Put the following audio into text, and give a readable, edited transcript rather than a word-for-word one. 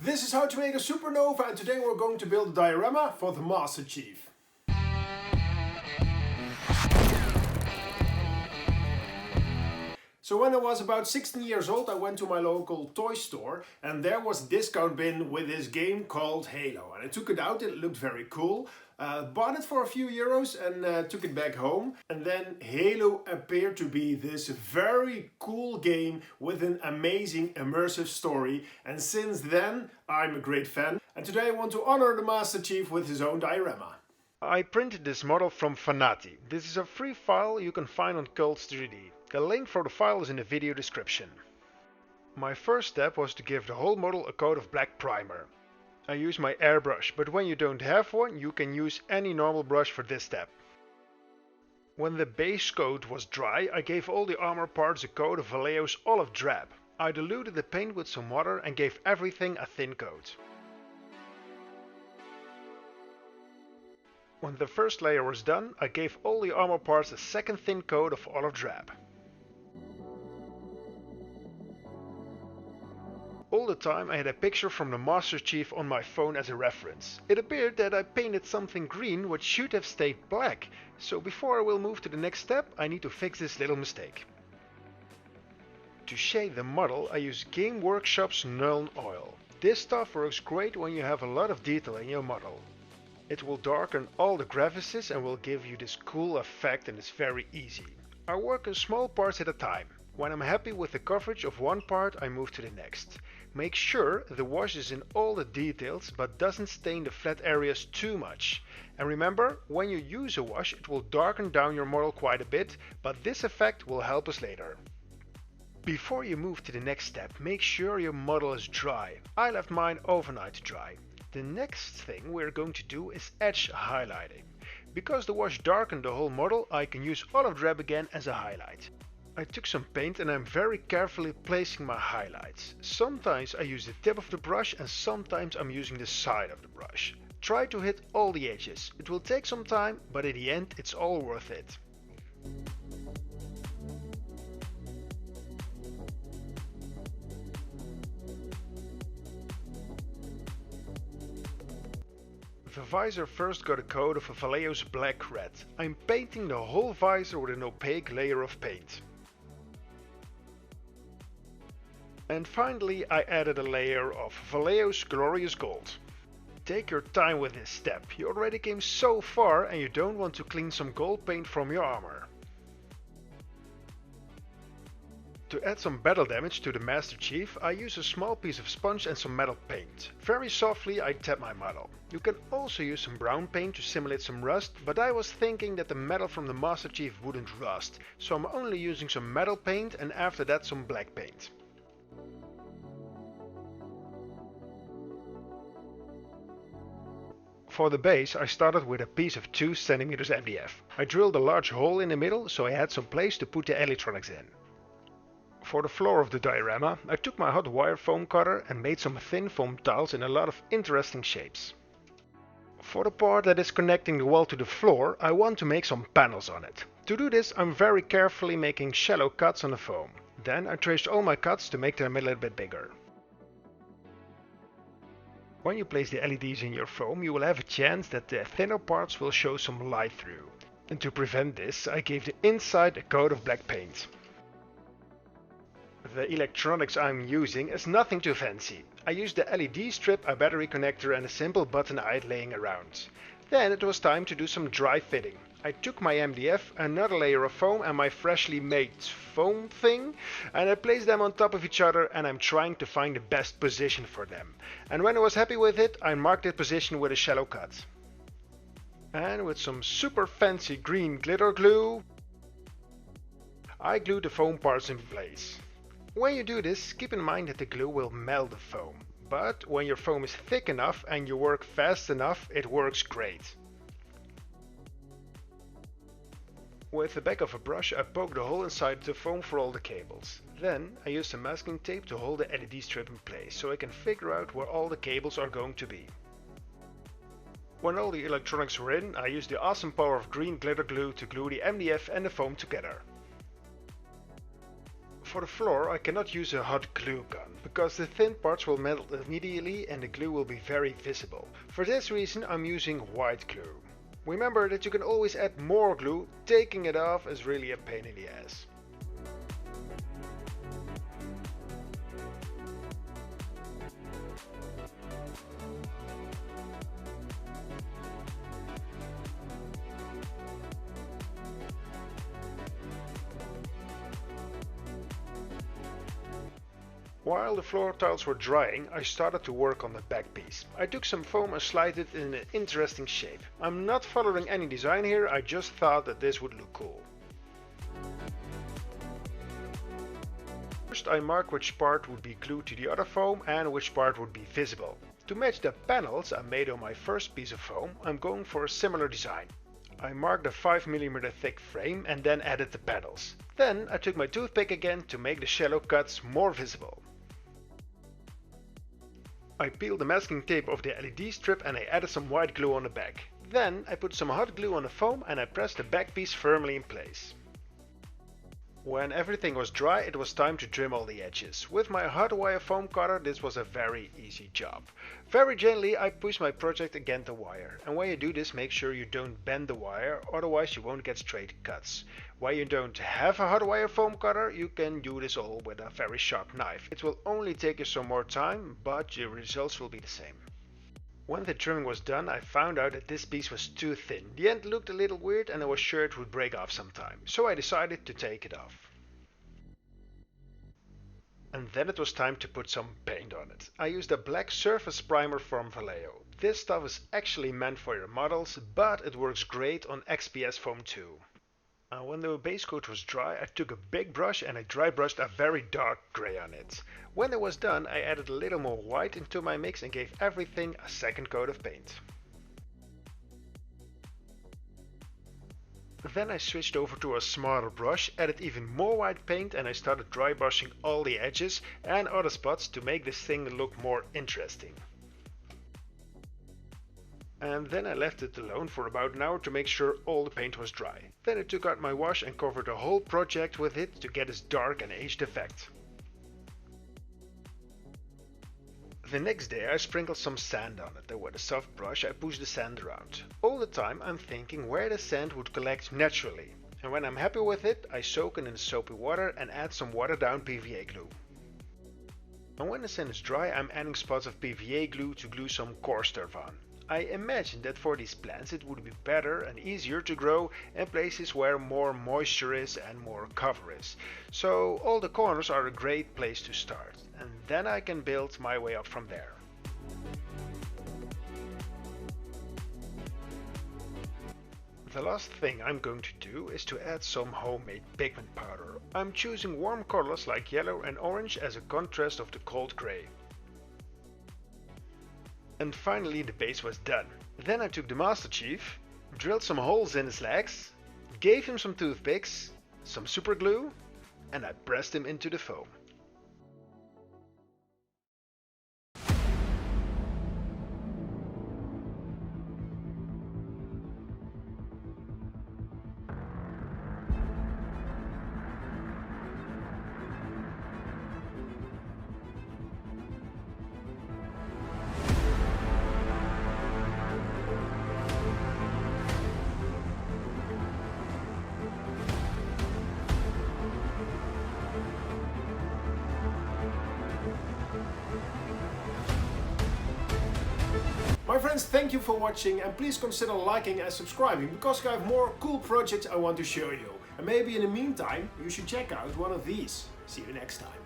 This is how to make a supernova, and today we're going to build a diorama for the Master Chief. So when I was about 16 years old, I went to my local toy store and there was a discount bin with this game called Halo. And I took it out, it looked very cool. Bought it for a few euros and took it back home. And then Halo appeared to be this very cool game with an amazing immersive story. And since then, I'm a great fan. And today I want to honor the Master Chief with his own diorama. I printed this model from Fanati. This is a free file you can find on Cults 3D. The link for the file is in the video description. My first step was to give the whole model a coat of black primer. I use my airbrush, but when you don't have one, you can use any normal brush for this step. When the base coat was dry, I gave all the armor parts a coat of Vallejo's olive drab. I diluted the paint with some water and gave everything a thin coat. When the first layer was done, I gave all the armor parts a second thin coat of olive drab. All the time I had a picture from the Master Chief on my phone as a reference. It appeared that I painted something green which should have stayed black, so before I will move to the next step I need to fix this little mistake. To shade the model I use Game Workshop's Nuln Oil. This stuff works great when you have a lot of detail in your model. It will darken all the crevices and will give you this cool effect, and it's very easy. I work in small parts at a time. When I'm happy with the coverage of one part, I move to the next. Make sure the wash is in all the details but doesn't stain the flat areas too much. And remember, when you use a wash it will darken down your model quite a bit, but this effect will help us later. Before you move to the next step, make sure your model is dry. I left mine overnight to dry. The next thing we're going to do is edge highlighting. Because the wash darkened the whole model, I can use olive drab again as a highlight. I took some paint and I'm very carefully placing my highlights. Sometimes I use the tip of the brush and sometimes I'm using the side of the brush. Try to hit all the edges. It will take some time, but in the end it's all worth it. The visor first got a coat of a Vallejo's black red. I'm painting the whole visor with an opaque layer of paint. And finally I added a layer of Vallejo's glorious gold. Take your time with this step. You already came so far and you don't want to clean some gold paint from your armor. To add some battle damage to the Master Chief, I use a small piece of sponge and some metal paint. Very softly I tap my model. You can also use some brown paint to simulate some rust, but I was thinking that the metal from the Master Chief wouldn't rust, so I'm only using some metal paint and after that some black paint. For the base I started with a piece of 2 cm MDF. I drilled a large hole in the middle so I had some place to put the electronics in. For the floor of the diorama I took my hot wire foam cutter and made some thin foam tiles in a lot of interesting shapes. For the part that is connecting the wall to the floor I want to make some panels on it. To do this I'm very carefully making shallow cuts on the foam. Then I traced all my cuts to make them a little bit bigger. When you place the LEDs in your foam you will have a chance that the thinner parts will show some light through. And to prevent this I gave the inside a coat of black paint. The electronics I'm using is nothing too fancy. I used the LED strip, a battery connector and a simple button I had laying around. Then it was time to do some dry fitting. I took my MDF, another layer of foam and my freshly made foam thing and I placed them on top of each other and I'm trying to find the best position for them. And when I was happy with it, I marked that position with a shallow cut. And with some super fancy green glitter glue, I glued the foam parts in place. When you do this, keep in mind that the glue will melt the foam. But when your foam is thick enough and you work fast enough, it works great. With the back of a brush I poked a hole inside the foam for all the cables. Then I used some masking tape to hold the LED strip in place so I can figure out where all the cables are going to be. When all the electronics were in, I used the awesome power of green glitter glue to glue the MDF and the foam together. For the floor I cannot use a hot glue gun, because the thin parts will melt immediately and the glue will be very visible. For this reason I'm using white glue. Remember that you can always add more glue, taking it off is really a pain in the ass. While the floor tiles were drying, I started to work on the back piece. I took some foam and sliced it in an interesting shape. I'm not following any design here, I just thought that this would look cool. First I marked which part would be glued to the other foam and which part would be visible. To match the panels I made on my first piece of foam, I'm going for a similar design. I marked a 5mm thick frame and then added the panels. Then I took my toothpick again to make the shallow cuts more visible. I peeled the masking tape off the LED strip and I added some white glue on the back. Then I put some hot glue on the foam and I pressed the back piece firmly in place. When everything was dry, it was time to trim all the edges. With my hot wire foam cutter this was a very easy job. Very gently I pushed my project against the wire, and when you do this make sure you don't bend the wire, otherwise you won't get straight cuts. When you don't have a hot wire foam cutter you can do this all with a very sharp knife. It will only take you some more time, but your results will be the same. When the trimming was done I found out that this piece was too thin. The end looked a little weird and I was sure it would break off sometime, so I decided to take it off. And then it was time to put some paint on it. I used a black surface primer from Vallejo. This stuff is actually meant for your models, but it works great on XPS foam too. When the base coat was dry, I took a big brush and I dry brushed a very dark grey on it. When it was done, I added a little more white into my mix and gave everything a second coat of paint. Then I switched over to a smaller brush, added even more white paint and I started dry brushing all the edges and other spots to make this thing look more interesting. And then I left it alone for about an hour to make sure all the paint was dry. Then I took out my wash and covered the whole project with it to get this dark and aged effect. The next day I sprinkled some sand on it, and with a soft brush I pushed the sand around. All the time I'm thinking where the sand would collect naturally, and when I'm happy with it I soak it in soapy water and add some watered down PVA glue. And when the sand is dry I'm adding spots of PVA glue to glue some coarse turf on. I imagine that for these plants it would be better and easier to grow in places where more moisture is and more cover is. So all the corners are a great place to start, and then I can build my way up from there. The last thing I'm going to do is to add some homemade pigment powder. I'm choosing warm colors like yellow and orange as a contrast of the cold grey. And finally the base was done. Then I took the Master Chief, drilled some holes in his legs, gave him some toothpicks, some super glue, and I pressed him into the foam. My friends, thank you for watching and please consider liking and subscribing because I have more cool projects I want to show you. And maybe in the meantime, you should check out one of these. See you next time.